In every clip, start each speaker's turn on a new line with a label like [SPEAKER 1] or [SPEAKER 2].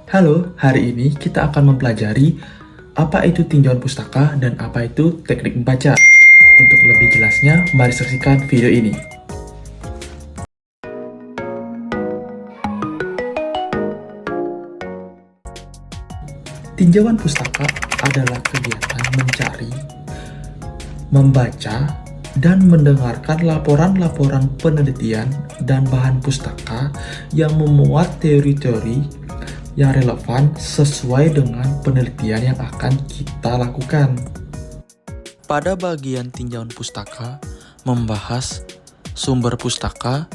[SPEAKER 1] Halo, hari ini kita akan mempelajari apa itu tinjauan pustaka dan apa itu teknik membaca. Untuk lebih jelasnya, mari saksikan video ini. Tinjauan pustaka adalah kegiatan mencari, membaca, dan mendengarkan laporan-laporan penelitian dan bahan pustaka yang memuat teori-teori yang relevan sesuai dengan penelitian yang akan kita lakukan. Pada bagian tinjauan pustaka, membahas sumber pustaka,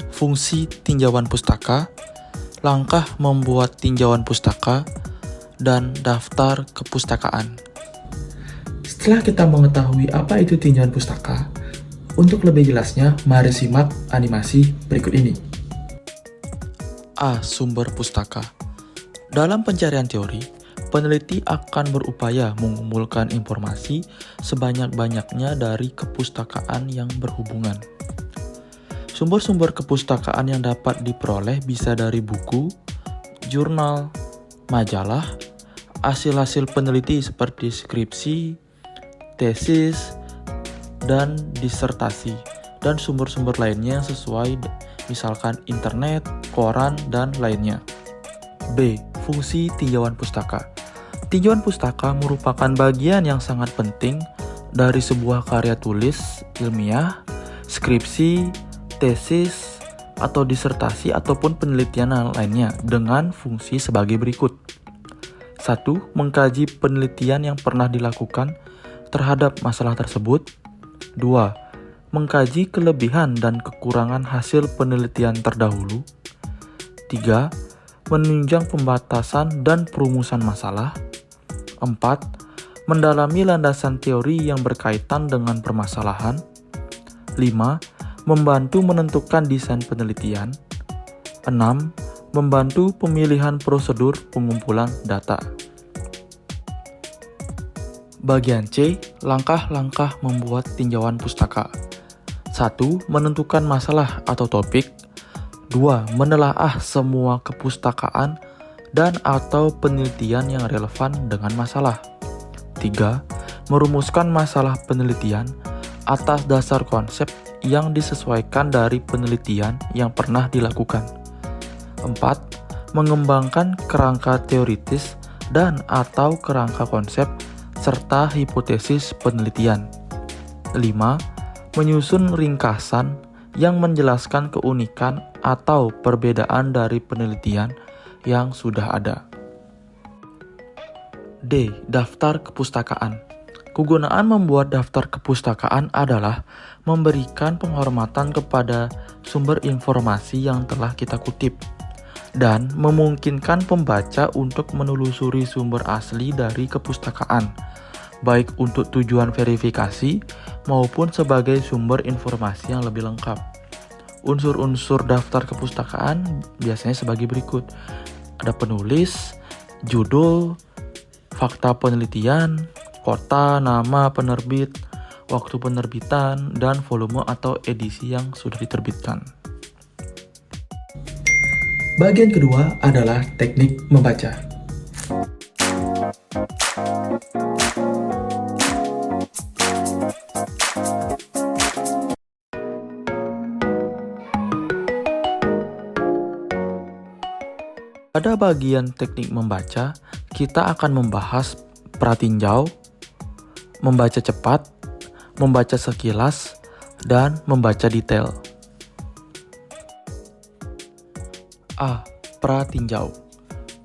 [SPEAKER 1] fungsi tinjauan pustaka, langkah membuat tinjauan pustaka, dan daftar kepustakaan. Setelah kita mengetahui apa itu tinjauan pustaka, untuk lebih jelasnya, mari simak animasi berikut ini. A. Sumber pustaka. Dalam pencarian teori, peneliti akan berupaya mengumpulkan informasi sebanyak-banyaknya dari kepustakaan yang berhubungan. Sumber-sumber kepustakaan yang dapat diperoleh bisa dari buku, jurnal, majalah, hasil-hasil peneliti seperti skripsi, tesis, dan disertasi, dan sumber-sumber lainnya sesuai misalkan internet, koran, dan lainnya. B. Fungsi tinjauan pustaka. Tinjauan pustaka merupakan bagian yang sangat penting dari sebuah karya tulis ilmiah, skripsi, tesis, atau disertasi ataupun penelitian lainnya dengan fungsi sebagai berikut. 1. Mengkaji penelitian yang pernah dilakukan terhadap masalah tersebut. 2. Mengkaji kelebihan dan kekurangan hasil penelitian terdahulu. 3. Menunjang pembatasan dan perumusan masalah. 4. Mendalami landasan teori yang berkaitan dengan permasalahan. 5. Membantu menentukan desain penelitian. 6. Membantu pemilihan prosedur pengumpulan data. Bagian C. Langkah-langkah membuat tinjauan pustaka. 1. Menentukan masalah atau topik. 2. Menelaah semua kepustakaan dan atau penelitian yang relevan dengan masalah. 3. Merumuskan masalah penelitian atas dasar konsep yang disesuaikan dari penelitian yang pernah dilakukan. 4. Mengembangkan kerangka teoritis dan atau kerangka konsep serta hipotesis penelitian. 5. Menyusun ringkasan yang menjelaskan keunikan atau perbedaan dari penelitian yang sudah ada. D. Daftar kepustakaan. Kegunaan membuat daftar kepustakaan adalah memberikan penghormatan kepada sumber informasi yang telah kita kutip dan memungkinkan pembaca untuk menelusuri sumber asli dari kepustakaan, baik untuk tujuan verifikasi maupun sebagai sumber informasi yang lebih lengkap. Unsur-unsur daftar kepustakaan biasanya sebagai berikut. Ada penulis, judul, fakta penelitian, kota, nama penerbit, waktu penerbitan, dan volume atau edisi yang sudah diterbitkan. Bagian kedua adalah teknik membaca. Pada bagian teknik membaca, kita akan membahas pratinjau, membaca cepat, membaca sekilas, dan membaca detail. A. Pratinjau.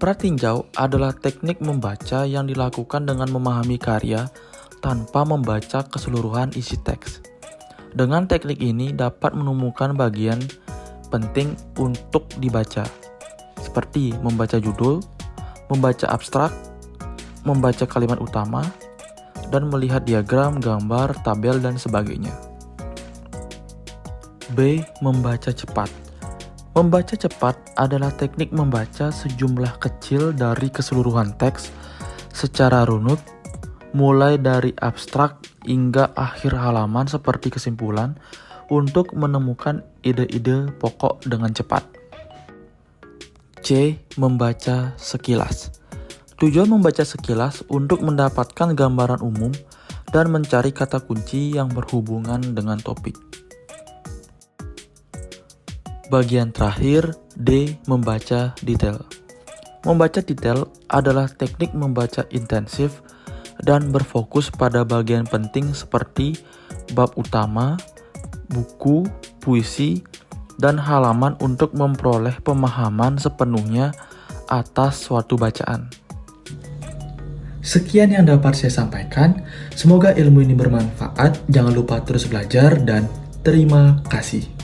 [SPEAKER 1] Pratinjau adalah teknik membaca yang dilakukan dengan memahami karya tanpa membaca keseluruhan isi teks. Dengan teknik ini dapat menemukan bagian penting untuk dibaca, seperti membaca judul, membaca abstrak, membaca kalimat utama, dan melihat diagram, gambar, tabel, dan sebagainya. B. Membaca cepat. Membaca cepat adalah teknik membaca sejumlah kecil dari keseluruhan teks secara runut, mulai dari abstrak hingga akhir halaman seperti kesimpulan, untuk menemukan ide-ide pokok dengan cepat. C. Membaca sekilas. Tujuan membaca sekilas untuk mendapatkan gambaran umum dan mencari kata kunci yang berhubungan dengan topik. Bagian terakhir, D. Membaca detail. Membaca detail adalah teknik membaca intensif dan berfokus pada bagian penting seperti bab utama, buku, puisi, dan halaman untuk memperoleh pemahaman sepenuhnya atas suatu bacaan. Sekian yang dapat saya sampaikan. Semoga ilmu ini bermanfaat. Jangan lupa terus belajar dan terima kasih.